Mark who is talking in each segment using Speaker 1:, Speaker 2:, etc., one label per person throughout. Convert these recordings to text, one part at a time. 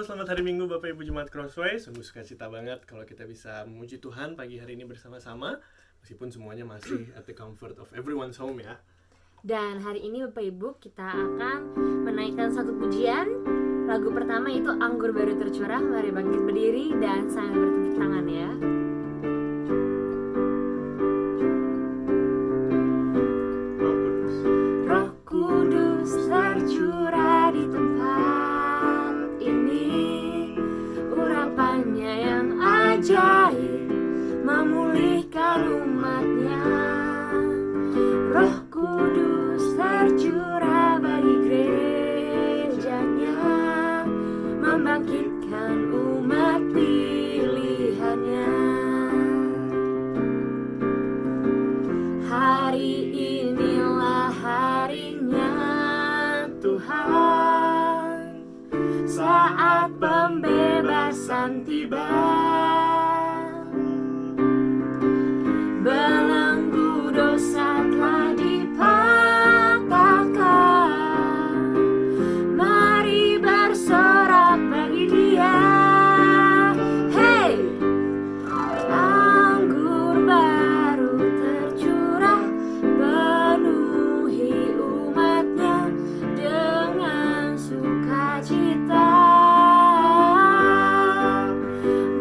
Speaker 1: selamat hari Minggu Bapak Ibu Jemaat Crossway. Sungguh sukacita banget kalau kita bisa memuji Tuhan pagi hari ini bersama-sama, meskipun semuanya masih at the comfort of everyone's home ya.
Speaker 2: Dan hari ini Bapak Ibu kita akan menaikkan satu pujian. Lagu pertama itu Anggur Baru Tercurah. Mari bangkit berdiri dan sambil bertepuk tangan ya. Roh Kudus tercurah di tempat ini, urapannya yang ajaib memulihkan umatnya. Roh Kudus tercurah bagi gerejanya, membangkitkan umat pilihannya. Hari inilah harinya Tuhan, saat pembebasan tiba. Belenggu dosa telah dipatahkan, mari bersorak bagi Dia. Hey, anggur baru tercurah, penuhi umatnya dengan sukacita.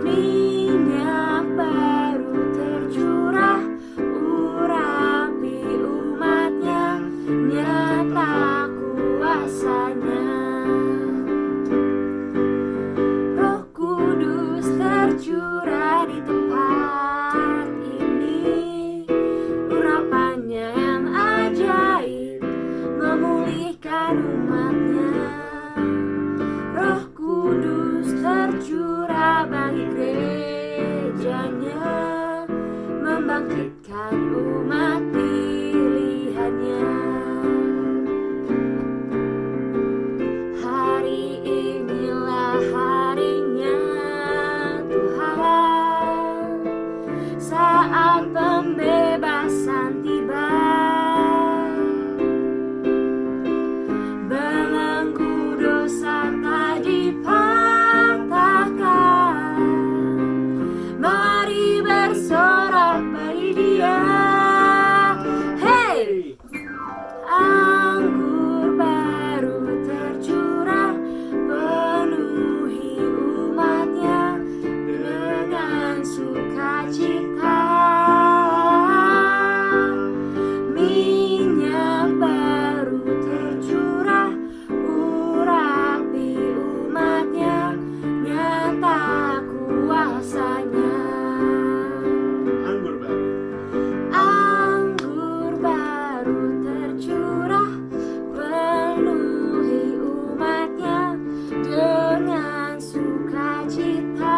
Speaker 2: Minyak baru tercurah, urapi umatnya, nyata kuasanya. Roh Kudus tercurah di tempat ini, urapannya yang ajaib memulihkan umatnya. Roh Kudus tercurah bagi gerejanya, membangkitkan umat pilihannya. Hari inilah harinya Tuhan, saat pembebasan tiba. Belenggu dosa tak dipatahkan, mari bersorak bagi Dia. Hey, anggur baru tercurah, penuhi umatnya dengan sukacita. Minyak baru tercurah, urapi umatnya, nyata kuasanya.
Speaker 1: Anggur baru.
Speaker 2: Anggur baru tercurah, penuhi umatnya dengan sukacita.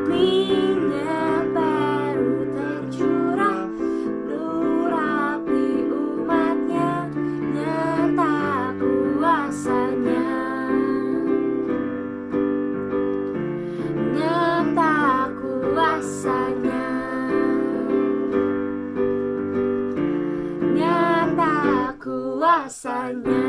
Speaker 2: Minyak baru tercurah, urapi umatnya, nyata kuasanya. Nyata kuasanya, nyata kuasanya.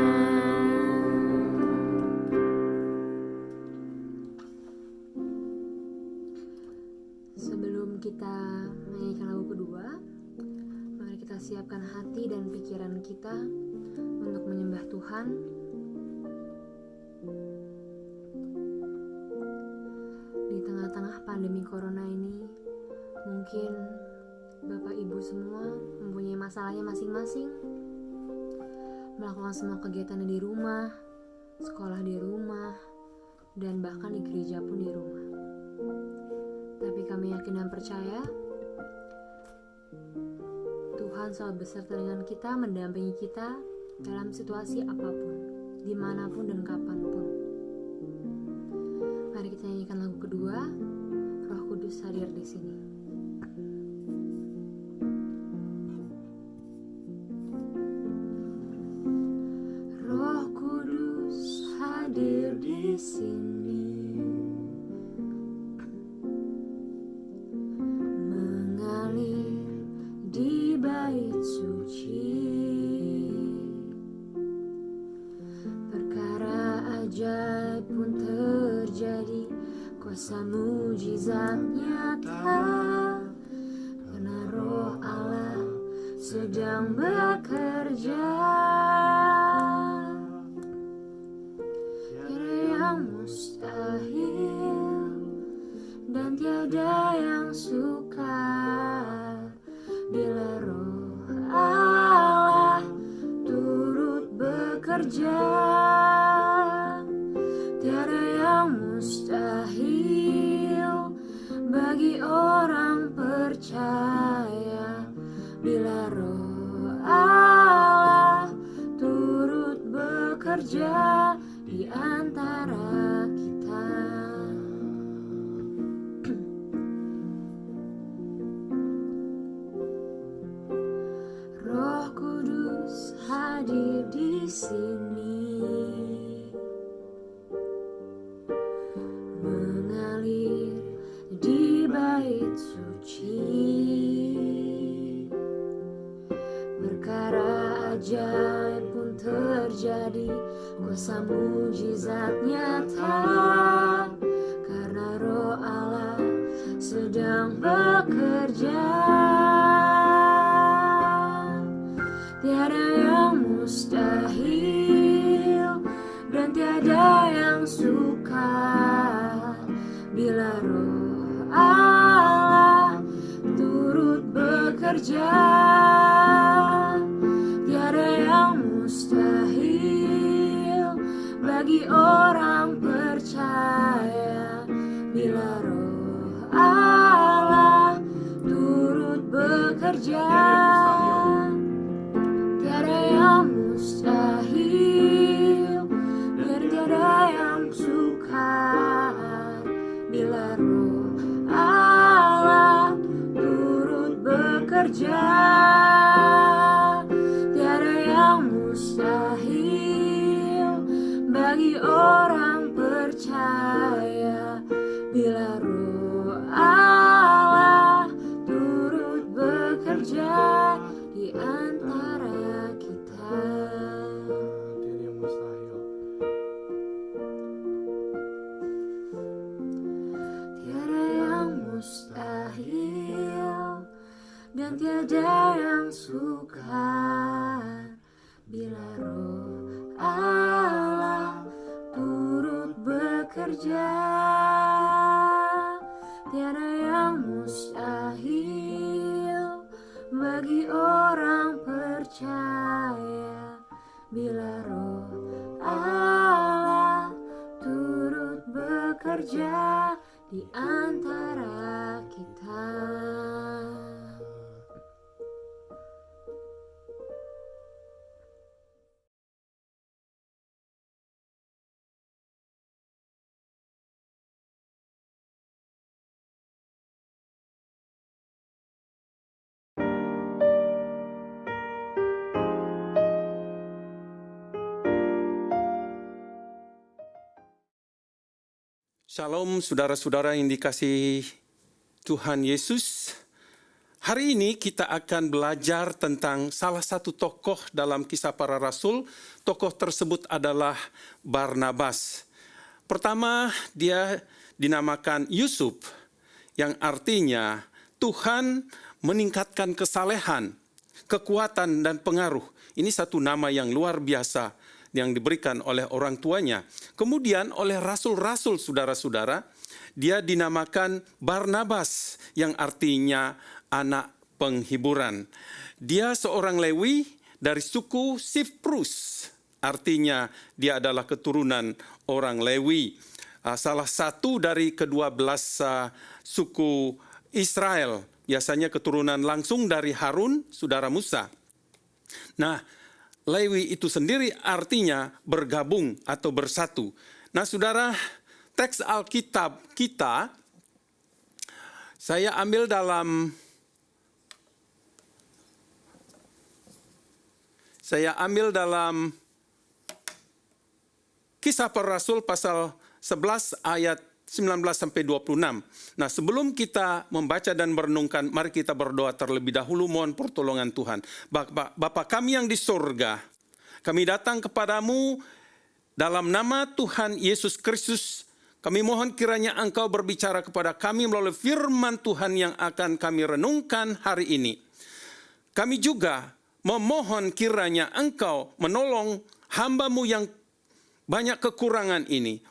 Speaker 2: Sebelum kita menyanyikan lagu kedua, mari kita siapkan hati dan pikiran kita untuk menyembah Tuhan. Di tengah-tengah pandemi corona ini, mungkin Bapak Ibu semua mempunyai masalahnya masing-masing, melakukan semua kegiatannya di rumah, sekolah di rumah, dan bahkan di gereja pun di rumah. Tapi kami yakin dan percaya Tuhan selalu beserta dengan kita, mendampingi kita dalam situasi apapun, dimanapun dan kapanpun. Mari kita nyanyikan lagu kedua, Roh Kudus hadir di sini. Roh Kudus hadir di sini, mengalir di bait suci. Perkara mujizat nyata, karena Roh Allah sedang bekerja. Tiada yang mustahil dan tiada yang sukar bila Roh Allah turut bekerja. Tiada yang mustahil bagi orang percaya bila Roh Allah turut bekerja di antara kita. Roh Kudus hadir di sini, mengalir di bait suci. Perkara ajaib pun terjadi, kuasa mujizat nyata, karena Roh Allah sedang bekerja. Tiada yang mustahil dan tiada yang sukar bila Roh Allah turut bekerja. Tiada yang mustahil bagi orang percaya bila Roh Allah turut bekerja. Tiada yang mustahil dan tiada yang sukar bila Roh Allah turut bekerja. Tiada yang mustahil bagi orang percaya bila Roh Allah turut bekerja di antara kita.
Speaker 1: Tiada yang mustahil.
Speaker 2: Tiada yang mustahil dan tiada yang sukar bila Roh Allah turut bekerja. Tiada yang mustahil bagi orang percaya bila Roh Allah turut bekerja di antara kita.
Speaker 3: Shalom saudara-saudara yang dikasihi Tuhan Yesus. Hari ini kita akan belajar tentang salah satu tokoh dalam Kisah Para Rasul. Tokoh tersebut adalah Barnabas. Pertama, dia dinamakan Yusuf, yang artinya Tuhan meningkatkan kesalehan, kekuatan dan pengaruh. Ini satu nama yang luar biasa yang diberikan oleh orang tuanya. Kemudian oleh rasul-rasul saudara-saudara, dia dinamakan Barnabas yang artinya anak penghiburan. Dia seorang Lewi dari suku Siprus, artinya dia adalah keturunan orang Lewi. Salah satu dari ke-12 suku Israel, biasanya keturunan langsung dari Harun, saudara Musa. Nah, Lewi itu sendiri artinya bergabung atau bersatu. Nah, saudara, teks Alkitab kita saya ambil dalam Kisah Para Rasul pasal 11 ayat 19-26. Nah, sebelum kita membaca dan merenungkan, mari kita berdoa terlebih dahulu, mohon pertolongan Tuhan. Bapa kami yang di sorga, kami datang kepadamu dalam nama Tuhan Yesus Kristus. Kami mohon kiranya Engkau berbicara kepada kami melalui firman Tuhan yang akan kami renungkan hari ini. Kami juga memohon kiranya Engkau menolong hamba-Mu yang banyak kekurangan ini.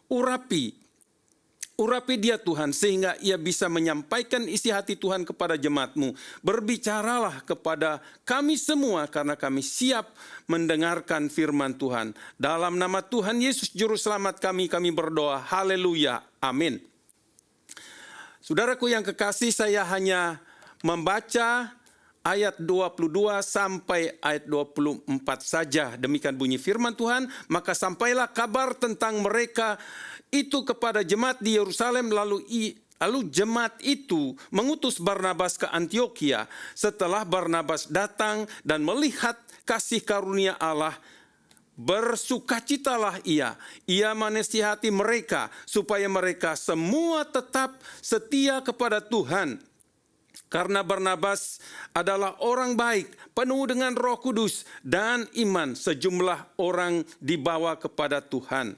Speaker 3: Urapi dia Tuhan, sehingga ia bisa menyampaikan isi hati Tuhan kepada jemaat-Mu. Berbicaralah kepada kami semua, karena kami siap mendengarkan firman Tuhan. Dalam nama Tuhan Yesus Juru Selamat kami berdoa. Haleluya. Amin. Saudaraku yang kekasih, saya hanya membaca ayat 22 sampai ayat 24 saja. Demikian bunyi firman Tuhan. Maka sampailah kabar tentang mereka itu kepada jemaat di Yerusalem, lalu jemaat itu mengutus Barnabas ke Antiokhia. Setelah Barnabas datang dan melihat kasih karunia Allah, bersukacitalah ia. Ia menasihati mereka supaya mereka semua tetap setia kepada Tuhan. Karena Barnabas adalah orang baik, penuh dengan Roh Kudus dan iman, sejumlah orang dibawa kepada Tuhan.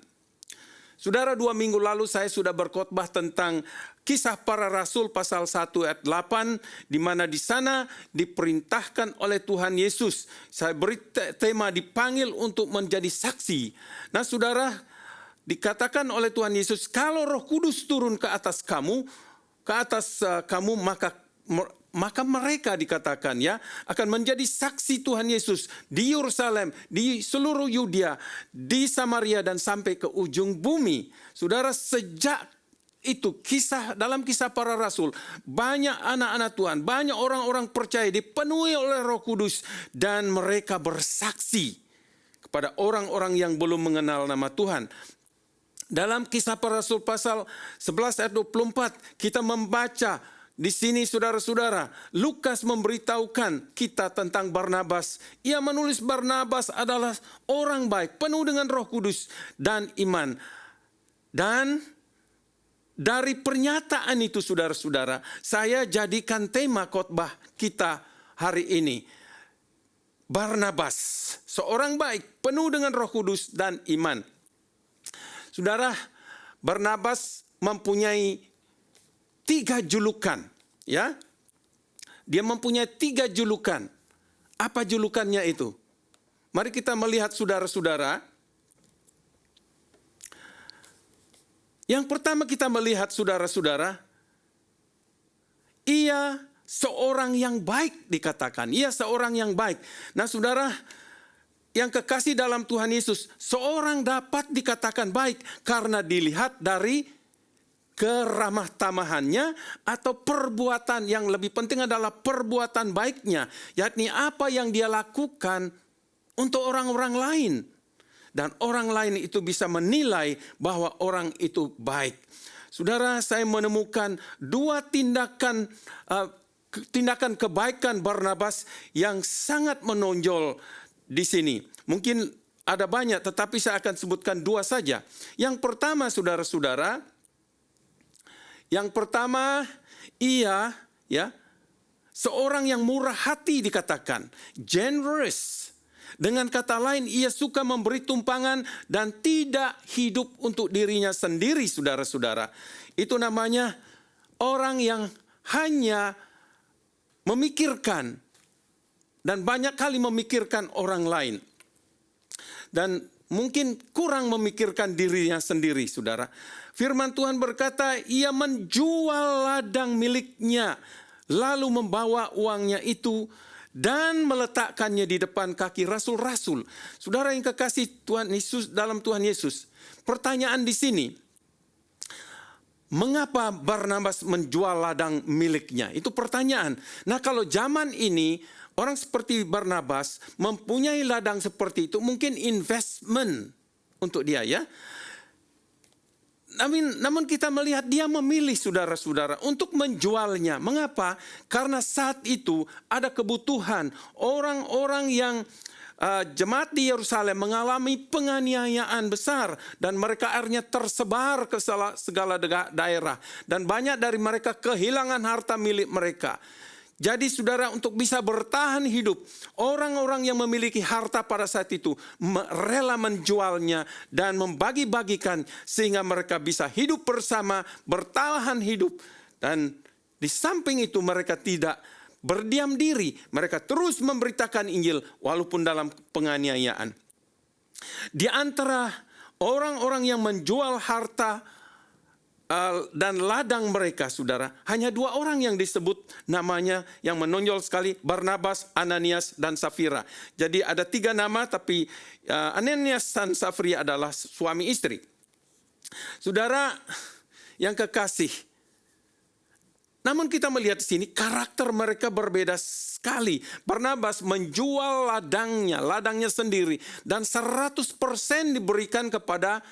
Speaker 3: Saudara, 2 minggu lalu saya sudah berkhotbah tentang Kisah Para Rasul pasal 1 ayat 8, di mana di sana diperintahkan oleh Tuhan Yesus. Saya beri tema dipanggil untuk menjadi saksi. Nah saudara, dikatakan oleh Tuhan Yesus, kalau Roh Kudus turun ke atas kamu, maka mereka dikatakan akan menjadi saksi Tuhan Yesus di Yerusalem, di seluruh Yudea, di Samaria dan sampai ke ujung bumi. Saudara, sejak itu dalam kisah para rasul, banyak anak-anak Tuhan, banyak orang-orang percaya dipenuhi oleh Roh Kudus dan mereka bersaksi kepada orang-orang yang belum mengenal nama Tuhan. Dalam kisah para rasul pasal 11 ayat 24 kita membaca di sini, saudara-saudara, Lukas memberitahukan kita tentang Barnabas. Ia menulis Barnabas adalah orang baik, penuh dengan Roh Kudus dan iman. Dan dari pernyataan itu, saudara-saudara, saya jadikan tema khotbah kita hari ini. Barnabas, seorang baik, penuh dengan Roh Kudus dan iman. Saudara, Barnabas mempunyai 3 julukan, Dia mempunyai 3 julukan. Apa julukannya itu? Mari kita melihat saudara-saudara. Yang pertama kita melihat saudara-saudara, ia seorang yang baik dikatakan. Ia seorang yang baik. Nah saudara, yang kekasih dalam Tuhan Yesus, seorang dapat dikatakan baik karena dilihat dari keramah tamahannya atau perbuatan. Yang lebih penting adalah perbuatan baiknya, yakni apa yang dia lakukan untuk orang-orang lain. Dan orang lain itu bisa menilai bahwa orang itu baik. Saudara, saya menemukan 2 tindakan kebaikan Barnabas yang sangat menonjol di sini. Mungkin ada banyak, tetapi saya akan sebutkan 2 saja. Yang pertama, saudara-saudara, ia seorang yang murah hati dikatakan, generous. Dengan kata lain, ia suka memberi tumpangan dan tidak hidup untuk dirinya sendiri, saudara-saudara. Itu namanya orang yang hanya memikirkan dan banyak kali memikirkan orang lain. Dan mungkin kurang memikirkan dirinya sendiri, saudara. Firman Tuhan berkata, ia menjual ladang miliknya, lalu membawa uangnya itu dan meletakkannya di depan kaki rasul-rasul. Saudara yang kekasih Tuhan Yesus, dalam Tuhan Yesus, pertanyaan di sini, mengapa Barnabas menjual ladang miliknya? Itu pertanyaan. Nah, kalau zaman ini orang seperti Barnabas mempunyai ladang seperti itu, mungkin investment untuk dia, Namun kita melihat dia memilih, saudara-saudara, untuk menjualnya. Mengapa? Karena saat itu ada kebutuhan. Orang-orang yang jemaat di Yerusalem mengalami penganiayaan besar. Dan mereka akhirnya tersebar ke segala daerah. Dan banyak dari mereka kehilangan harta milik mereka. Jadi saudara, untuk bisa bertahan hidup, orang-orang yang memiliki harta pada saat itu rela menjualnya dan membagi-bagikan sehingga mereka bisa hidup bersama, bertahan hidup. Dan di samping itu mereka tidak berdiam diri, mereka terus memberitakan Injil walaupun dalam penganiayaan. Di antara orang-orang yang menjual harta dan ladang mereka, saudara, hanya 2 orang yang disebut namanya yang menonjol sekali, Barnabas, Ananias, dan Safira. Jadi ada 3 nama, tapi Ananias dan Safira adalah suami istri. Saudara yang kekasih, namun kita melihat di sini karakter mereka berbeda sekali. Barnabas menjual ladangnya sendiri, dan 100% diberikan kepada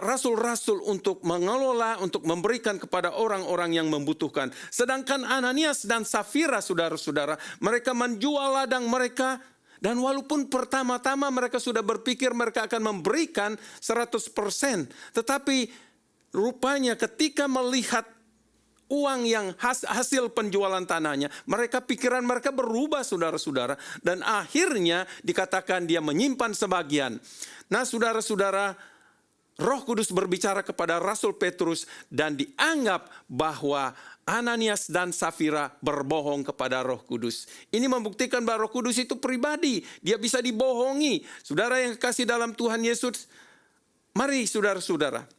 Speaker 3: rasul-rasul untuk mengelola, untuk memberikan kepada orang-orang yang membutuhkan. Sedangkan Ananias dan Safira, saudara-saudara, mereka menjual ladang mereka, dan walaupun pertama-tama mereka sudah berpikir mereka akan memberikan 100%, tetapi rupanya ketika melihat uang yang hasil penjualan tanahnya, pikiran mereka berubah, saudara-saudara, dan akhirnya dikatakan dia menyimpan sebagian. Nah, saudara-saudara, Roh Kudus berbicara kepada Rasul Petrus dan dianggap bahwa Ananias dan Safira berbohong kepada Roh Kudus. Ini membuktikan bahwa Roh Kudus itu pribadi, dia bisa dibohongi. Saudara yang kekasih dalam Tuhan Yesus, mari saudara-saudara,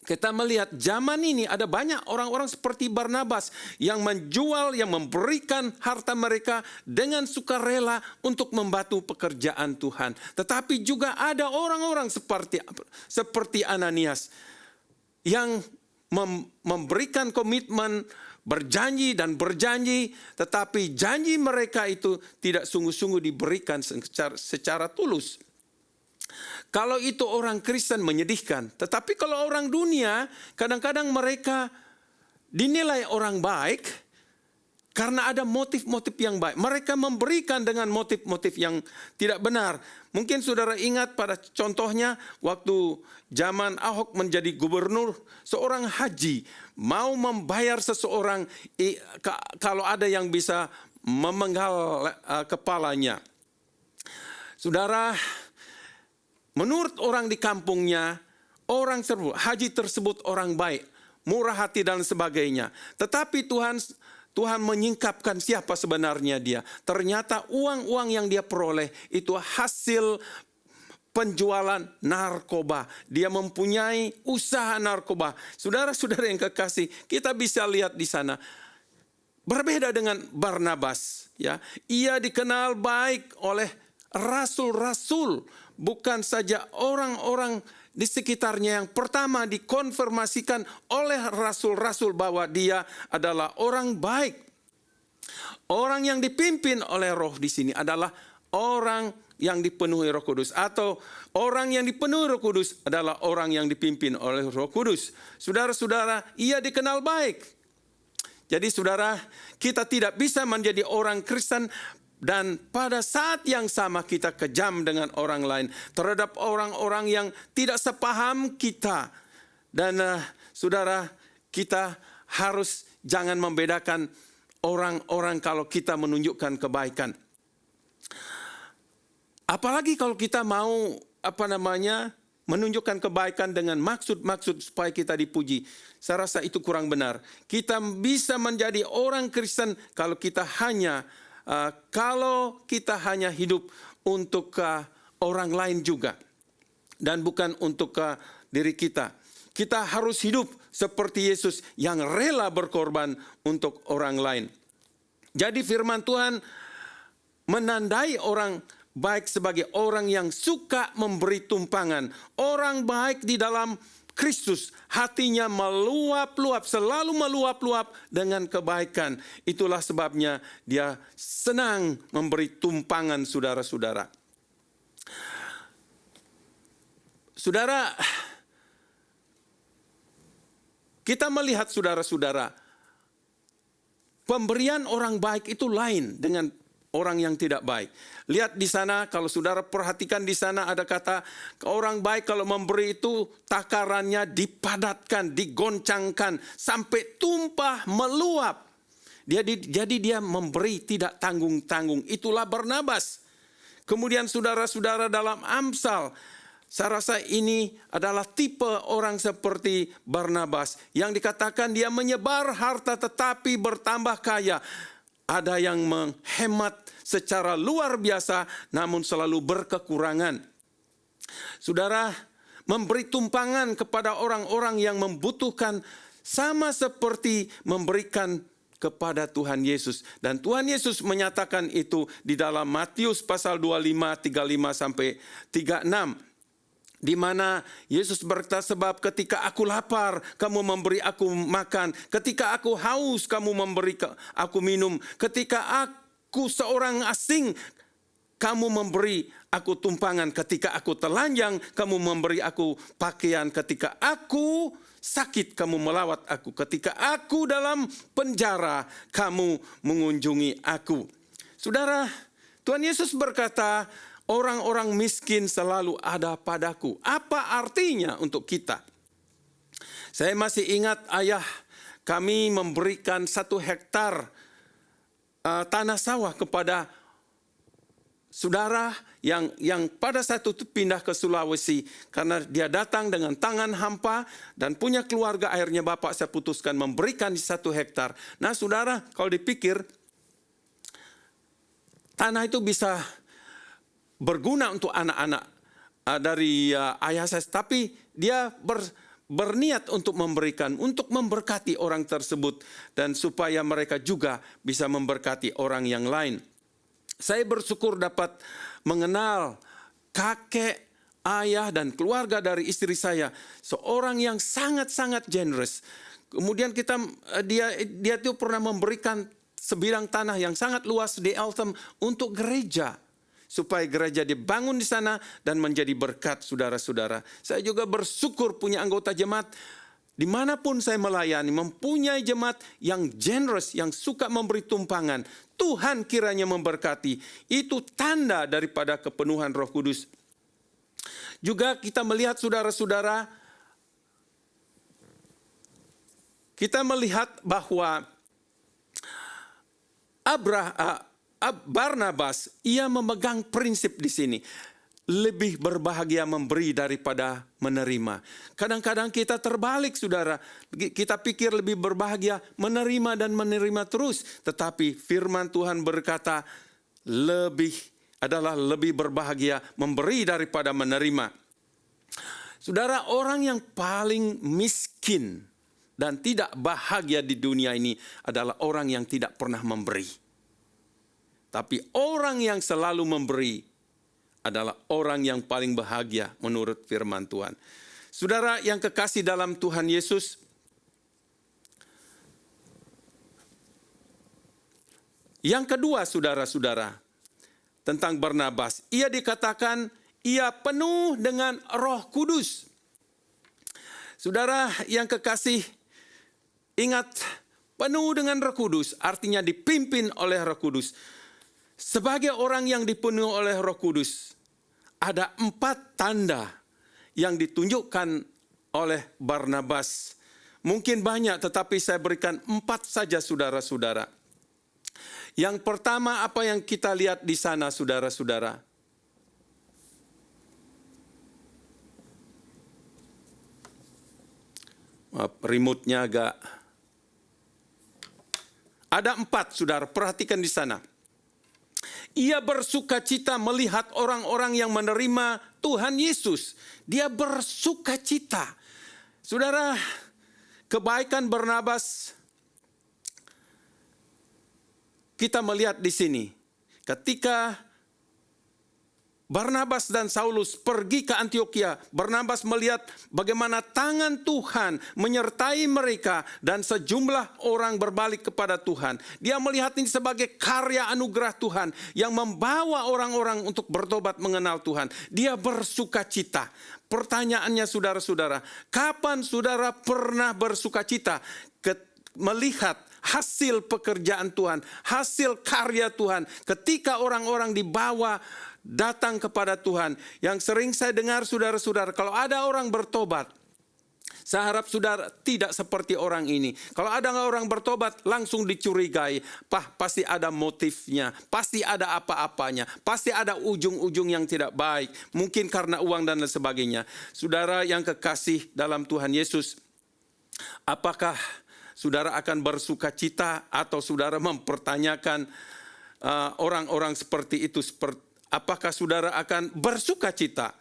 Speaker 3: kita melihat zaman ini ada banyak orang-orang seperti Barnabas yang menjual, yang memberikan harta mereka dengan sukarela untuk membantu pekerjaan Tuhan. Tetapi juga ada orang-orang seperti Ananias yang memberikan komitmen, berjanji dan berjanji, tetapi janji mereka itu tidak sungguh-sungguh diberikan secara tulus. Kalau itu orang Kristen menyedihkan. Tetapi kalau orang dunia, kadang-kadang mereka dinilai orang baik karena ada motif-motif yang baik. Mereka memberikan dengan motif-motif yang tidak benar. Mungkin saudara ingat pada contohnya waktu zaman Ahok menjadi gubernur, seorang haji mau membayar seseorang kalau ada yang bisa memenggal kepalanya. Saudara, menurut orang di kampungnya, orang tersebut, haji tersebut orang baik, murah hati dan sebagainya. Tetapi Tuhan menyingkapkan siapa sebenarnya dia. Ternyata uang-uang yang dia peroleh itu hasil penjualan narkoba. Dia mempunyai usaha narkoba. Saudara-saudara yang kekasih, kita bisa lihat di sana. Berbeda dengan Barnabas, ya. Ia dikenal baik oleh rasul-rasul, bukan saja orang-orang di sekitarnya yang pertama dikonfirmasikan oleh rasul-rasul bahwa dia adalah orang baik. Orang yang dipimpin oleh Roh di sini adalah orang yang dipenuhi Roh Kudus, atau orang yang dipenuhi Roh Kudus adalah orang yang dipimpin oleh Roh Kudus. Saudara-saudara, ia dikenal baik. Jadi saudara, kita tidak bisa menjadi orang Kristen dan pada saat yang sama kita kejam dengan orang lain terhadap orang-orang yang tidak sepaham kita. Dan saudara, kita harus jangan membedakan orang-orang kalau kita menunjukkan kebaikan. Apalagi kalau kita mau menunjukkan kebaikan dengan maksud-maksud supaya kita dipuji. Saya rasa itu kurang benar. Kita bisa menjadi orang Kristen kalau kita hanya hidup untuk orang lain juga dan bukan untuk diri kita. Kita harus hidup seperti Yesus yang rela berkorban untuk orang lain. Jadi firman Tuhan menandai orang baik sebagai orang yang suka memberi tumpangan. Orang baik di dalam Kristus, hatinya meluap-luap, selalu meluap-luap dengan kebaikan. Itulah sebabnya dia senang memberi tumpangan, saudara-saudara. Saudara, kita melihat saudara-saudara, pemberian orang baik itu lain dengan orang yang tidak baik. Lihat di sana, kalau saudara perhatikan di sana ada kata orang baik kalau memberi itu takarannya dipadatkan, digoncangkan sampai tumpah meluap. Jadi dia memberi tidak tanggung-tanggung. Itulah Barnabas. Kemudian saudara-saudara dalam Amsal, saya rasa ini adalah tipe orang seperti Barnabas yang dikatakan dia menyebar harta tetapi bertambah kaya. Ada yang menghemat secara luar biasa namun selalu berkekurangan. Saudara, memberi tumpangan kepada orang-orang yang membutuhkan sama seperti memberikan kepada Tuhan Yesus. Dan Tuhan Yesus menyatakan itu di dalam Matius pasal 25, 35 sampai 36. Di mana Yesus berkata, sebab ketika aku lapar, kamu memberi aku makan. Ketika aku haus, kamu memberi aku minum. Ketika aku seorang asing, kamu memberi aku tumpangan. Ketika aku telanjang, kamu memberi aku pakaian. Ketika aku sakit, kamu melawat aku. Ketika aku dalam penjara, kamu mengunjungi aku. Saudara, Tuhan Yesus berkata, orang-orang miskin selalu ada padaku. Apa artinya untuk kita? Saya masih ingat ayah kami memberikan 1 hektar tanah sawah kepada saudara yang pada saat itu pindah ke Sulawesi karena dia datang dengan tangan hampa dan punya keluarga, akhirnya Bapak saya putuskan memberikan 1 hektar. Nah saudara, kalau dipikir tanah itu bisa berguna untuk anak-anak dari ayah saya, tapi dia berniat untuk memberikan, untuk memberkati orang tersebut dan supaya mereka juga bisa memberkati orang yang lain. Saya bersyukur dapat mengenal kakek, ayah, dan keluarga dari istri saya. Seorang yang sangat-sangat generous. Kemudian dia itu pernah memberikan sebidang tanah yang sangat luas di Eltham untuk gereja. Supaya gereja dibangun di sana dan menjadi berkat saudara-saudara. Saya juga bersyukur punya anggota jemaat. Dimanapun saya melayani, mempunyai jemaat yang generous, yang suka memberi tumpangan. Tuhan kiranya memberkati. Itu tanda daripada kepenuhan Roh Kudus. Juga kita melihat saudara-saudara, kita melihat bahwa Barnabas, ia memegang prinsip di sini. Lebih berbahagia memberi daripada menerima. Kadang-kadang kita terbalik saudara. Kita pikir lebih berbahagia menerima dan menerima terus. Tetapi firman Tuhan berkata lebih berbahagia memberi daripada menerima. Saudara, orang yang paling miskin dan tidak bahagia di dunia ini adalah orang yang tidak pernah memberi. Tapi orang yang selalu memberi adalah orang yang paling bahagia menurut firman Tuhan. Saudara yang kekasih dalam Tuhan Yesus, yang kedua saudara-saudara, tentang Barnabas, ia dikatakan ia penuh dengan Roh Kudus. Saudara yang kekasih, ingat, penuh dengan Roh Kudus artinya dipimpin oleh Roh Kudus. Sebagai orang yang dipenuhi oleh Roh Kudus, ada 4 tanda yang ditunjukkan oleh Barnabas. Mungkin banyak, tetapi saya berikan 4 saja saudara-saudara. Yang pertama, apa yang kita lihat di sana saudara-saudara? Remote-nya agak... Ada 4 saudara, perhatikan di sana. Ia bersukacita melihat orang-orang yang menerima Tuhan Yesus. Dia bersukacita. Saudara, kebaikan Barnabas kita melihat di sini. Ketika Barnabas dan Saulus pergi ke Antiokhia, Barnabas melihat bagaimana tangan Tuhan menyertai mereka dan sejumlah orang berbalik kepada Tuhan. Dia melihat ini sebagai karya anugerah Tuhan yang membawa orang-orang untuk bertobat mengenal Tuhan. Dia bersukacita. Pertanyaannya saudara-saudara, kapan saudara pernah bersukacita melihat hasil pekerjaan Tuhan, hasil karya Tuhan, ketika orang-orang dibawa datang kepada Tuhan? Yang sering saya dengar saudara-saudara, kalau ada orang bertobat, Saya harap saudara tidak seperti orang ini. Kalau ada orang bertobat, langsung dicurigai. Pasti ada motifnya, pasti ada apa-apanya, pasti ada ujung-ujung yang tidak baik. Mungkin karena uang dan lain sebagainya. Saudara yang kekasih dalam Tuhan Yesus, apakah saudara akan bersuka cita atau saudara mempertanyakan orang-orang seperti itu? Apakah saudara akan bersuka cita?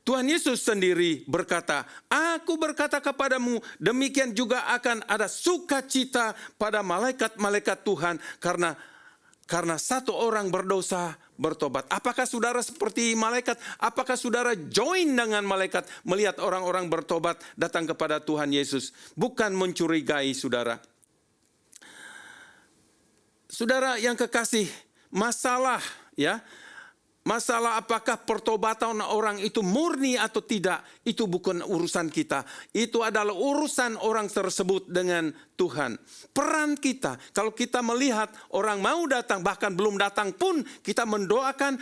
Speaker 3: Tuhan Yesus sendiri berkata, aku berkata kepadamu, demikian juga akan ada sukacita pada malaikat-malaikat Tuhan karena satu orang berdosa bertobat. Apakah saudara seperti malaikat? Apakah saudara join dengan malaikat melihat orang-orang bertobat datang kepada Tuhan Yesus? Bukan mencurigai saudara. Saudara yang kekasih, masalah apakah pertobatan orang itu murni atau tidak, itu bukan urusan kita. Itu adalah urusan orang tersebut dengan Tuhan. Peran kita, kalau kita melihat orang mau datang, bahkan belum datang pun, kita mendoakan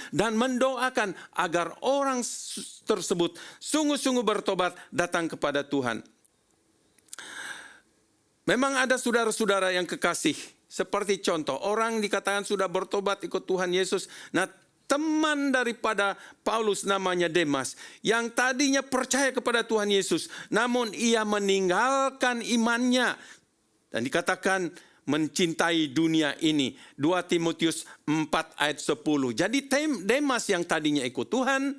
Speaker 3: agar orang tersebut sungguh-sungguh bertobat datang kepada Tuhan. Memang ada saudara-saudara yang kekasih, seperti contoh, orang dikatakan sudah bertobat ikut Tuhan Yesus. Nah, teman daripada Paulus namanya Demas, yang tadinya percaya kepada Tuhan Yesus, namun ia meninggalkan imannya. Dan dikatakan mencintai dunia ini. 2 Timotius 4 ayat 10. Jadi Demas yang tadinya ikut Tuhan,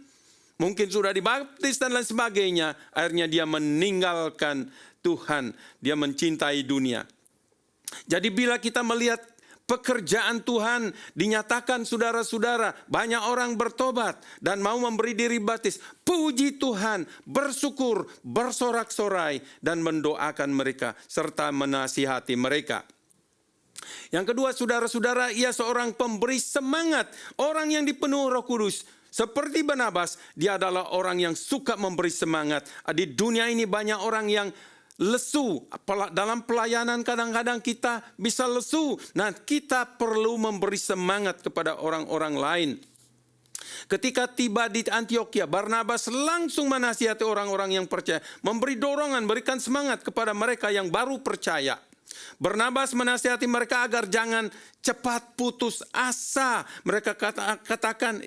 Speaker 3: mungkin sudah dibaptis dan lain sebagainya, akhirnya dia meninggalkan Tuhan. Dia mencintai dunia. Jadi bila kita melihat pekerjaan Tuhan dinyatakan saudara-saudara, banyak orang bertobat dan mau memberi diri baptis. Puji Tuhan, bersyukur, bersorak-sorai dan mendoakan mereka serta menasihati mereka. Yang kedua, saudara-saudara, ia seorang pemberi semangat, orang yang dipenuhi Roh Kudus. Seperti Barnabas, dia adalah orang yang suka memberi semangat. Di dunia ini banyak orang yang lesu. Dalam pelayanan kadang-kadang kita bisa lesu. Nah, kita perlu memberi semangat kepada orang-orang lain. Ketika tiba di Antioquia, Barnabas langsung menasihati orang-orang yang percaya, memberi dorongan, berikan semangat kepada mereka yang baru percaya. Barnabas menasihati mereka agar jangan cepat putus asa.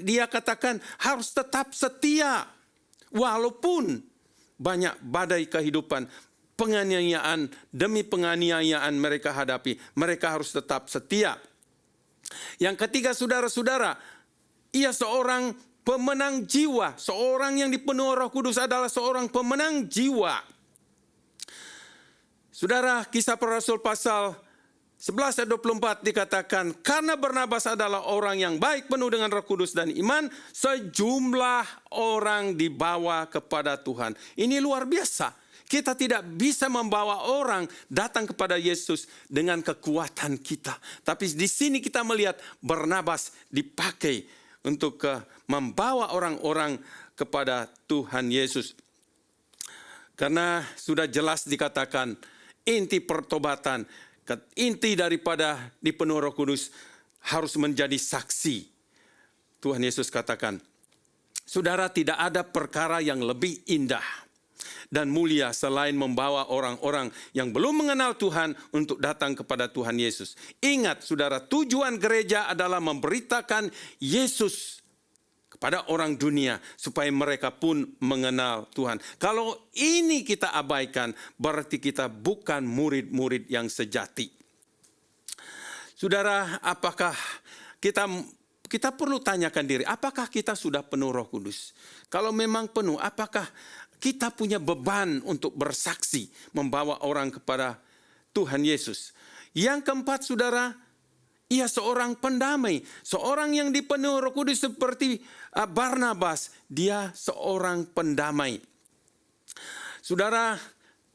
Speaker 3: Dia katakan harus tetap setia walaupun banyak badai kehidupan. Penganiayaan demi penganiayaan mereka hadapi, mereka harus tetap setia. Yang ketiga, saudara-saudara, ia seorang pemenang jiwa. Seorang yang dipenuhi Roh Kudus adalah seorang pemenang jiwa. Saudara, Kisah Para Rasul pasal 11 ayat 24 dikatakan, karena Barnabas adalah orang yang baik, penuh dengan Roh Kudus dan iman, sejumlah orang dibawa kepada Tuhan. Ini luar biasa. Kita tidak bisa membawa orang datang kepada Yesus dengan kekuatan kita. Tapi di sini kita melihat Barnabas dipakai untuk membawa orang-orang kepada Tuhan Yesus. Karena sudah jelas dikatakan inti pertobatan, inti daripada dipenuhi Roh Kudus harus menjadi saksi. Tuhan Yesus katakan, saudara, tidak ada perkara yang lebih indah dan mulia selain membawa orang-orang yang belum mengenal Tuhan untuk datang kepada Tuhan Yesus. Ingat saudara, tujuan gereja adalah memberitakan Yesus kepada orang dunia supaya mereka pun mengenal Tuhan. Kalau ini kita abaikan, berarti kita bukan murid-murid yang sejati. Saudara, apakah kita perlu tanyakan diri, apakah kita sudah penuh Roh Kudus? Kalau memang penuh, apakah kita punya beban untuk bersaksi, membawa orang kepada Tuhan Yesus? Yang keempat, saudara, ia seorang pendamai. Seorang yang dipenuhi Roh Kudus seperti Barnabas, dia seorang pendamai. Saudara,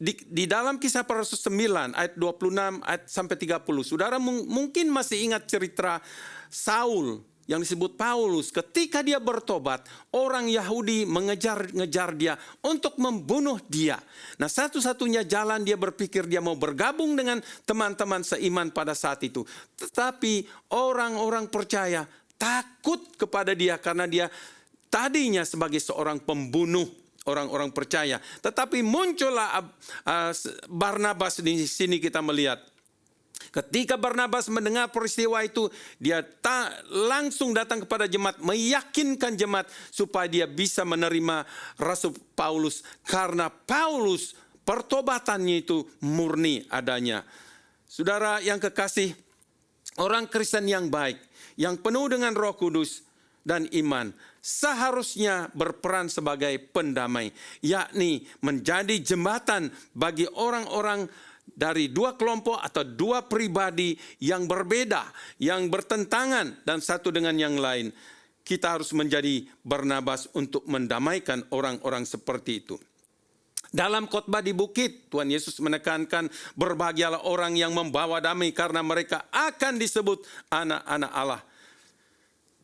Speaker 3: di dalam Kisah Para Rasul 9 ayat 26 ayat sampai 30, saudara mungkin masih ingat cerita Saul yang disebut Paulus. Ketika dia bertobat, orang Yahudi mengejar-ngejar dia untuk membunuh dia. Nah, satu-satunya jalan dia berpikir dia mau bergabung dengan teman-teman seiman pada saat itu. Tetapi orang-orang percaya takut kepada dia karena dia tadinya sebagai seorang pembunuh orang-orang percaya. Tetapi muncullah Barnabas. Di sini kita melihat ketika Barnabas mendengar peristiwa itu, dia langsung datang kepada jemaat, meyakinkan jemaat supaya dia bisa menerima Rasul Paulus. Karena Paulus pertobatannya itu murni adanya. Saudara yang kekasih, orang Kristen yang baik, yang penuh dengan Roh Kudus dan iman, seharusnya berperan sebagai pendamai, yakni menjadi jembatan bagi orang-orang dari dua kelompok atau dua pribadi yang berbeda, yang bertentangan dan satu dengan yang lain. Kita harus menjadi Barnabas untuk mendamaikan orang-orang seperti itu. Dalam khotbah di bukit, Tuhan Yesus menekankan, berbahagialah orang yang membawa damai karena mereka akan disebut anak-anak Allah.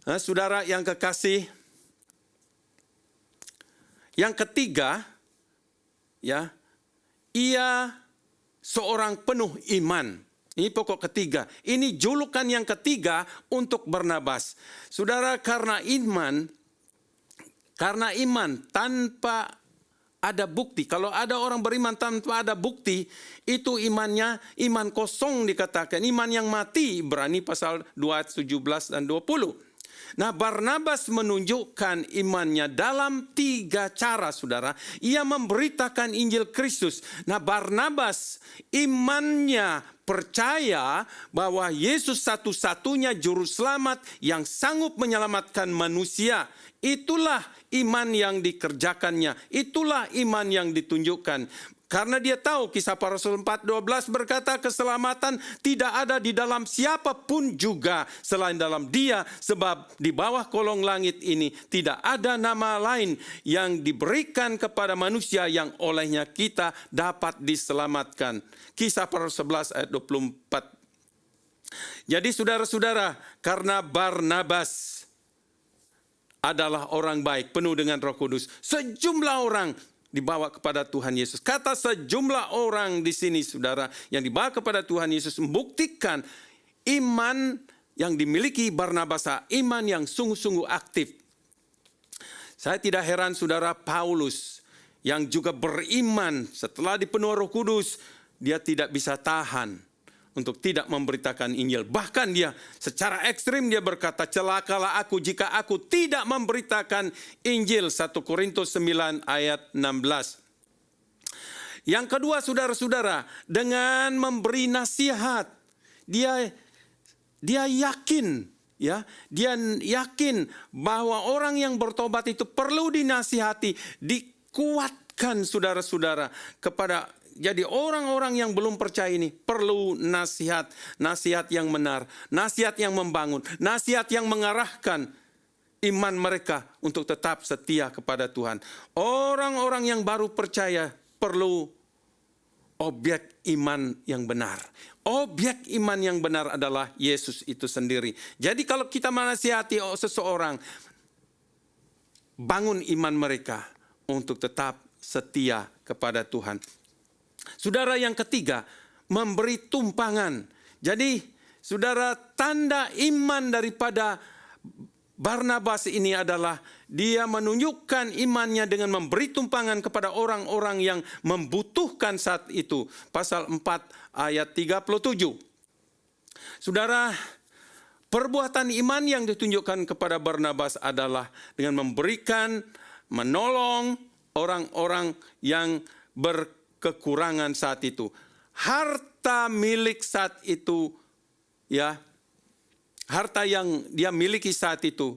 Speaker 3: Nah, saudara yang kekasih, yang ketiga, ya, ia seorang penuh iman. Ini pokok ketiga. Ini julukan yang ketiga untuk Barnabas. Saudara, karena iman tanpa ada bukti. Kalau ada orang beriman tanpa ada bukti, itu imannya iman kosong dikatakan. Iman yang mati, Ibrani pasal 2 ayat 17 dan 20. Nah, Barnabas menunjukkan imannya dalam 3 cara, saudara. Ia memberitakan Injil Kristus. Nah, Barnabas imannya percaya bahwa Yesus satu-satunya juru selamat yang sanggup menyelamatkan manusia. Itulah iman yang dikerjakannya. Itulah iman yang ditunjukkan. Karena dia tahu, Kisah Para Rasul 4:12 berkata, keselamatan tidak ada di dalam siapapun juga selain dalam Dia, sebab di bawah kolong langit ini tidak ada nama lain yang diberikan kepada manusia yang olehnya kita dapat diselamatkan. Kisah Para Rasul 11 ayat 24. Jadi saudara-saudara, karena Barnabas adalah orang baik, penuh dengan Roh Kudus, sejumlah orang dibawa kepada Tuhan Yesus. Kata sejumlah orang di sini, saudara, yang dibawa kepada Tuhan Yesus membuktikan iman yang dimiliki Barnabas, iman yang sungguh-sungguh aktif. Saya tidak heran, saudara, Paulus yang juga beriman setelah dipenuhi Roh Kudus, dia tidak bisa tahan untuk tidak memberitakan Injil. Bahkan dia secara ekstrim dia berkata, celakalah aku jika aku tidak memberitakan Injil. 1 Korintus 9 ayat 16. Yang kedua, saudara-saudara, dengan memberi nasihat, dia yakin, ya, dia yakin bahwa orang yang bertobat itu perlu dinasihati, dikuatkan, saudara-saudara, kepada. Jadi orang-orang yang belum percaya ini perlu nasihat, nasihat yang benar, nasihat yang membangun, nasihat yang mengarahkan iman mereka untuk tetap setia kepada Tuhan. Orang-orang yang baru percaya perlu objek iman yang benar. Objek iman yang benar adalah Yesus itu sendiri. Jadi kalau kita menasihati seseorang, bangun iman mereka untuk tetap setia kepada Tuhan. Saudara, yang ketiga, memberi tumpangan. Jadi, saudara, tanda iman daripada Barnabas ini adalah dia menunjukkan imannya dengan memberi tumpangan kepada orang-orang yang membutuhkan saat itu. Pasal 4 ayat 37. Saudara, perbuatan iman yang ditunjukkan kepada Barnabas adalah dengan memberikan, menolong orang-orang yang kekurangan saat itu. Harta milik saat itu, ya, harta yang dia miliki saat itu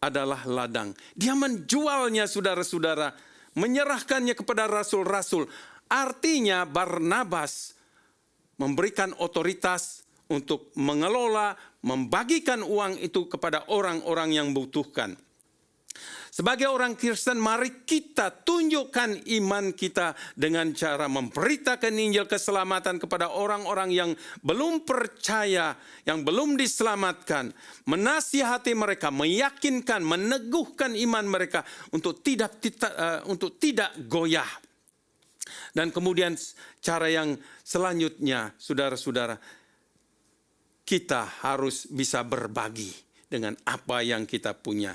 Speaker 3: adalah ladang. Dia menjualnya, saudara-saudara, menyerahkannya kepada rasul-rasul. Artinya Barnabas memberikan otoritas untuk mengelola, membagikan uang itu kepada orang-orang yang membutuhkan. Sebagai orang Kristen, mari kita tunjukkan iman kita dengan cara memberitakan Injil keselamatan kepada orang-orang yang belum percaya, yang belum diselamatkan. Menasihati mereka, meyakinkan, meneguhkan iman mereka untuk tidak goyah. Dan kemudian cara yang selanjutnya, saudara-saudara, kita harus bisa berbagi dengan apa yang kita punya.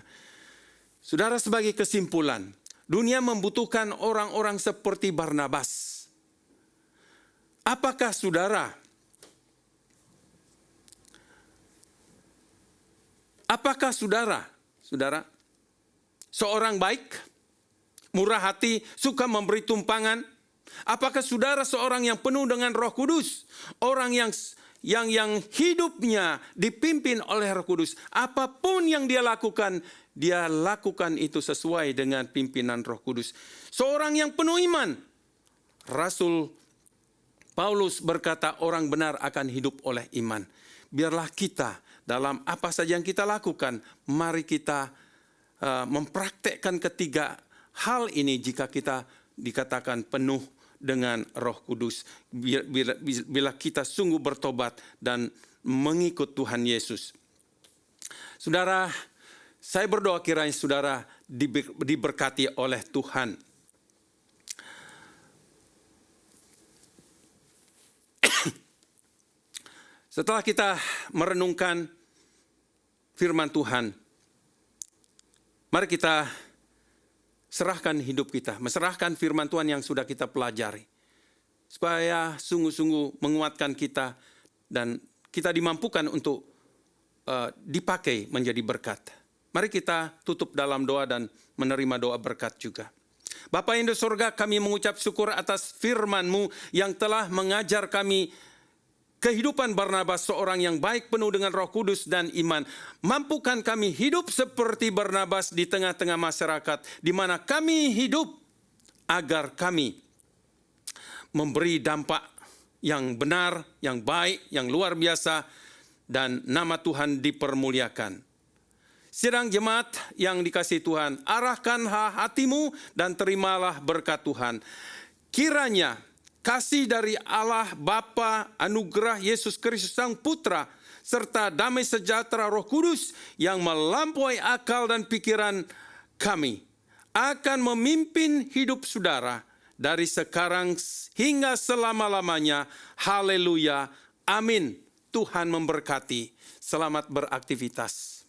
Speaker 3: Saudara, sebagai kesimpulan, Dunia membutuhkan orang-orang seperti Barnabas. Apakah saudara seorang baik, murah hati, suka memberi tumpangan? Apakah saudara seorang yang penuh dengan Roh Kudus? Orang yang hidupnya dipimpin oleh Roh Kudus. Apapun yang dia lakukan itu sesuai dengan pimpinan Roh Kudus. Seorang yang penuh iman. Rasul Paulus berkata, orang benar akan hidup oleh iman. Biarlah kita dalam apa saja yang kita lakukan, mari kita mempraktekkan ketiga hal ini jika kita dikatakan penuh dengan Roh Kudus. Bila kita sungguh bertobat dan mengikut Tuhan Yesus. Saudara, saya berdoa kiranya saudara diberkati oleh Tuhan. Setelah kita merenungkan firman Tuhan, mari kita serahkan hidup kita, menyerahkan firman Tuhan yang sudah kita pelajari. Supaya sungguh-sungguh menguatkan kita dan kita dimampukan untuk dipakai menjadi berkat. Mari kita tutup dalam doa dan menerima doa berkat juga. Bapa yang di surga, kami mengucap syukur atas firman-Mu yang telah mengajar kami kehidupan Barnabas, seorang yang baik penuh dengan Roh Kudus dan iman. Mampukan kami hidup seperti Barnabas di tengah-tengah masyarakat, di mana kami hidup agar kami memberi dampak yang benar, yang baik, yang luar biasa, dan nama Tuhan dipermuliakan. Sidang jemaat yang dikasihi Tuhan, arahkanlah hatimu dan terimalah berkat Tuhan. Kiranya kasih dari Allah Bapa, anugerah Yesus Kristus Sang Putra, serta damai sejahtera Roh Kudus yang melampaui akal dan pikiran kami akan memimpin hidup saudara dari sekarang hingga selama-lamanya. Haleluya. Amin. Tuhan memberkati. Selamat beraktivitas.